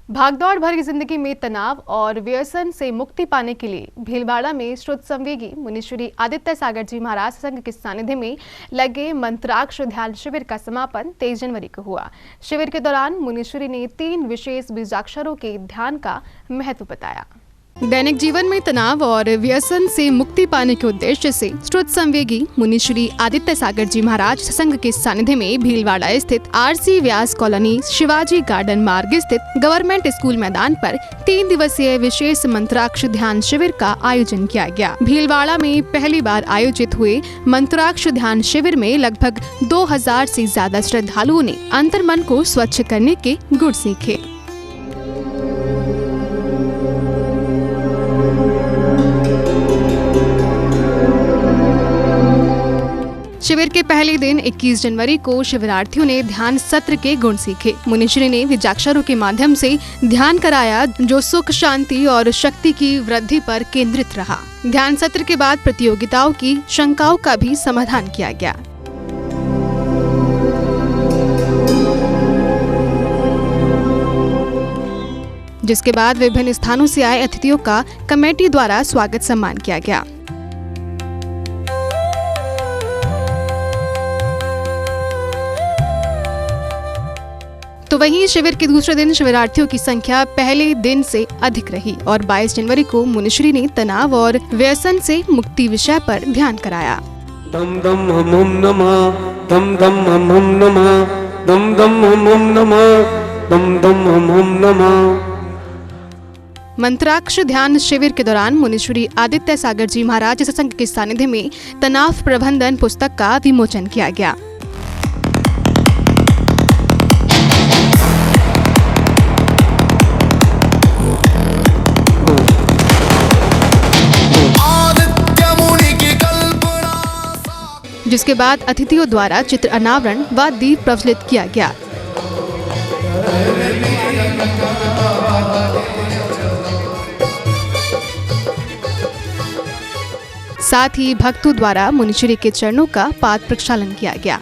भागदौड़ भरी जिंदगी में तनाव और व्यसन से मुक्ति पाने के लिए भीलवाड़ा में श्रुत संवेगी मुनिश्री आदित्य सागर जी महाराज संघ के सानिध्य में लगे मंत्राक्ष ध्यान शिविर का समापन 23 जनवरी को हुआ। शिविर के दौरान मुनिश्री ने 3 विशेष बीजाक्षरों के ध्यान का महत्व बताया। दैनिक जीवन में तनाव और व्यसन से मुक्ति पाने के उद्देश्य से श्रुत संवेगी मुनिश्री आदित्य सागर जी महाराज संघ के सानिध्य में भीलवाड़ा स्थित आरसी व्यास कॉलोनी शिवाजी गार्डन मार्ग स्थित गवर्नमेंट स्कूल मैदान पर 3 दिवसीय विशेष मंत्राक्ष ध्यान शिविर का आयोजन किया गया। भीलवाड़ा में पहली बार आयोजित हुए मंत्राक्ष ध्यान शिविर में लगभग 2000 से ज्यादा श्रद्धालुओं ने अंतर्मन को स्वच्छ करने के गुर सीखे। शिविर के पहले दिन 21 जनवरी को शिविरार्थियों ने ध्यान सत्र के गुण सीखे। मुनिश्री ने बीजाक्षरों के माध्यम से ध्यान कराया जो सुख, शांति और शक्ति की वृद्धि पर केंद्रित रहा। ध्यान सत्र के बाद प्रतियोगिताओं की शंकाओं का भी समाधान किया गया। जिसके बाद विभिन्न स्थानों से आए अतिथियों का कमेटी द्वारा स्वागत सम्मान किया गया। तो वहीं शिविर के दूसरे दिन शिविरार्थियों की संख्या पहले दिन से अधिक रही और 22 जनवरी को मुनिश्री ने तनाव और व्यसन से मुक्ति विषय पर ध्यान कराया। दम दम हम नमः, दम दम हम नमः, दम दम हम नमः, दम दम हम नमः। मंत्राक्ष ध्यान शिविर के दौरान मुनिश्री आदित्य सागर जी महाराज संघ के सानिध्य में तनाव प्रबंधन पुस्तक का विमोचन किया गया। जिसके बाद अतिथियों द्वारा चित्र अनावरण व दीप प्रज्वलित किया गया। साथ ही भक्तों द्वारा मुनिश्री के चरणों का पाद प्रक्षालन किया गया।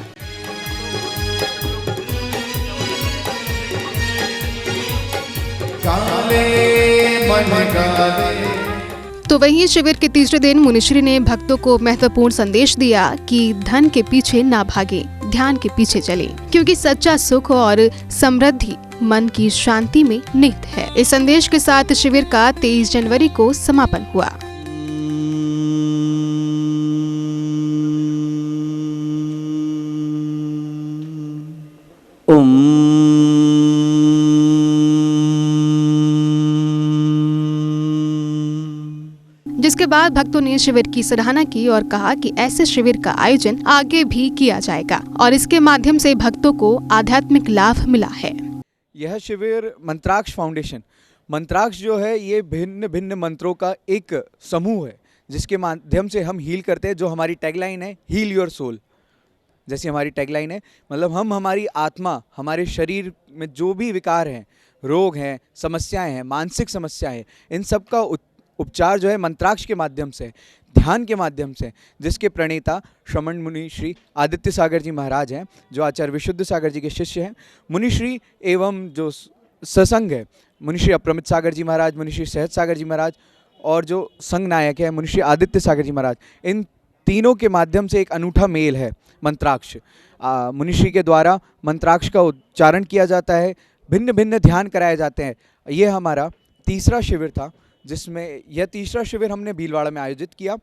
तो वहीं शिविर के तीसरे दिन मुनिश्री ने भक्तों को महत्वपूर्ण संदेश दिया कि धन के पीछे ना भागे, ध्यान के पीछे चले, क्योंकि सच्चा सुख और समृद्धि मन की शांति में निहित है। इस संदेश के साथ शिविर का 23 जनवरी को समापन हुआ। जिसके बाद भक्तों ने शिविर की सराहना की और कहा कि ऐसे शिविर का आयोजन आगे भी किया जाएगा और इसके माध्यम से भक्तों को आध्यात्मिक लाभ मिला है। यह शिविर मंत्राक्ष फाउंडेशन, मंत्राक्ष जो है ये भिन्न भिन्न मंत्रों का एक समूह है जिसके माध्यम से हम हील करते हैं। जो हमारी टैगलाइन है हील योर सोल, जैसी हमारी टैगलाइन है, मतलब हम हमारी आत्मा, हमारे शरीर में जो भी विकार हैं, रोग हैं, समस्याएं हैं, मानसिक समस्याएं हैं, इन सब का उपचार जो है मंत्राक्ष के माध्यम से, ध्यान के माध्यम से, जिसके प्रणेता श्रमण मुनि श्री आदित्य सागर जी महाराज हैं, जो आचार्य विशुद्ध सागर जी के शिष्य हैं। मुनिश्री एवं जो सत्संग है मुनिश्री अप्रमित सागर जी महाराज, मुनिश्री सहज सागर जी महाराज और जो संघ नायक है मुनिश्री आदित्य सागर जी महाराज, इन तीनों के माध्यम से एक अनूठा मेल है मंत्राक्ष। मुनिश्री के द्वारा मंत्राक्ष का उच्चारण किया जाता है, भिन्न भिन्न ध्यान कराए जाते हैं। ये हमारा तीसरा शिविर था, जिसमें यह तीसरा शिविर हमने भीलवाड़ा में आयोजित किया।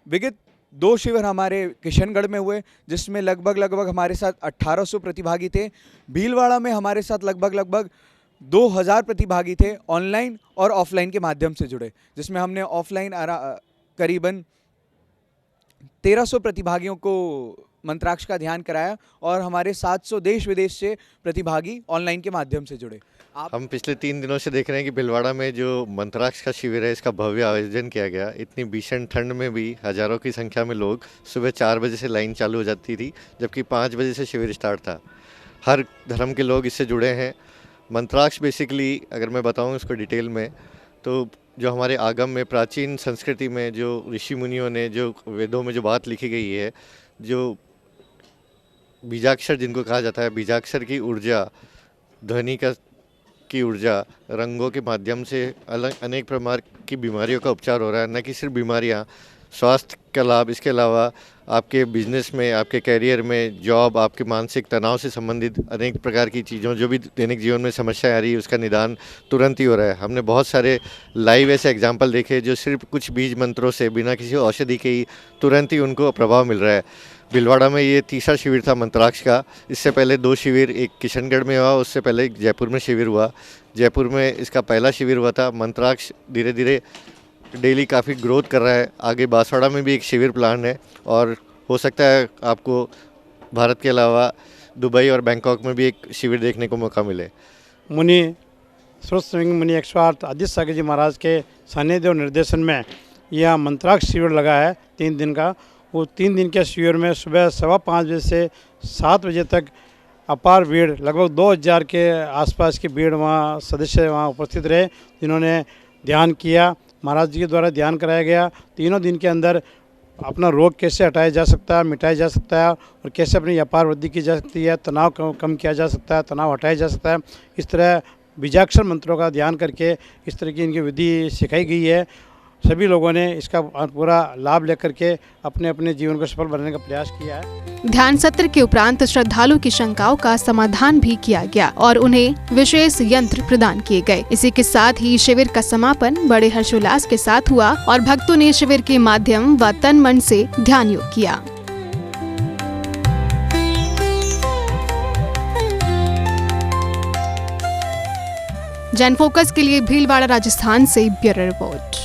विगत 2 शिविर हमारे किशनगढ़ में हुए, जिसमें लगभग हमारे साथ 1800 प्रतिभागी थे। भीलवाड़ा में हमारे साथ लगभग 2000 प्रतिभागी थे, ऑनलाइन और ऑफलाइन के माध्यम से जुड़े, जिसमें हमने ऑफलाइन करीबन 1300 प्रतिभागियों को मंत्राक्ष का ध्यान कराया और हमारे 700 देश विदेश से प्रतिभागी ऑनलाइन के माध्यम से जुड़े। हम पिछले 3 दिनों से देख रहे हैं कि भीलवाड़ा में जो मंत्राक्ष का शिविर है, इसका भव्य आयोजन किया गया। इतनी भीषण ठंड में भी हजारों की संख्या में लोग, सुबह 4 बजे से लाइन चालू हो जाती थी, जबकि 5 बजे से शिविर स्टार्ट था। हर धर्म के लोग इससे जुड़े हैं। मंत्राक्ष बेसिकली अगर मैं बताऊँ इसको डिटेल में, तो जो हमारे आगम में, प्राचीन संस्कृति में जो ऋषि मुनियों ने, जो वेदों में जो बात लिखी गई है, जो बीजाक्षर जिनको कहा जाता है, बीजाक्षर की ऊर्जा ध्वनि का की ऊर्जा, रंगों के माध्यम से अलग अनेक प्रकार की बीमारियों का उपचार हो रहा है। न कि सिर्फ बीमारियाँ, स्वास्थ्य का लाभ, इसके अलावा आपके बिजनेस में, आपके करियर में, जॉब, आपके मानसिक तनाव से संबंधित अनेक प्रकार की चीज़ों, जो भी दैनिक जीवन में समस्या आ रही है, उसका निदान तुरंत ही हो रहा है। हमने बहुत सारे लाइव ऐसे एग्जाम्पल देखे जो सिर्फ कुछ बीज मंत्रों से, बिना किसी औषधि के ही तुरंत ही उनको प्रभाव मिल रहा है। भीलवाड़ा में ये तीसरा शिविर था मंत्राक्ष का। इससे पहले 2 शिविर, एक किशनगढ़ में हुआ, उससे पहले एक जयपुर में शिविर हुआ। जयपुर में इसका पहला शिविर हुआ था। मंत्राक्ष धीरे धीरे डेली काफ़ी ग्रोथ कर रहा है। आगे बांसवाड़ा में भी एक शिविर प्लान है और हो सकता है आपको भारत के अलावा दुबई और बैंकॉक में भी एक शिविर देखने को मौका मिले। मुनि श्रुत संवेगी मुनि एक्सपर्ट आदित्य सागर जी महाराज के सानिध्य और निर्देशन में यह मंत्राक्ष शिविर लगा है 3 दिन का। वो 3 दिन के शिविर में सुबह 5:15 बजे से 7 बजे तक अपार भीड़, लगभग 2000 के आसपास की भीड़ वहाँ सदस्य वहाँ उपस्थित रहे, जिन्होंने ध्यान किया। महाराज जी के द्वारा ध्यान कराया गया। 3 दिन के अंदर अपना रोग कैसे हटाया जा सकता है, मिटाया जा सकता है और कैसे अपनी व्यापार वृद्धि की जा सकती है, तनाव कम किया जा सकता है, तनाव हटाया जा सकता है। इस तरह बीजाक्षर मंत्रों का ध्यान करके इस तरह की इनकी विधि सिखाई गई है। सभी लोगों ने इसका पूरा लाभ लेकर के अपने अपने जीवन को सफल बनाने का प्रयास किया है। ध्यान सत्र के उपरांत श्रद्धालु की शंकाओं का समाधान भी किया गया और उन्हें विशेष यंत्र प्रदान किए गए। इसी के साथ ही शिविर का समापन बड़े हर्षोल्लास के साथ हुआ और भक्तों ने शिविर के माध्यम व तन मन से ध्यान योग किया। जन फोकस के लिए भीलवाड़ा राजस्थान से ब्यूरो रिपोर्ट।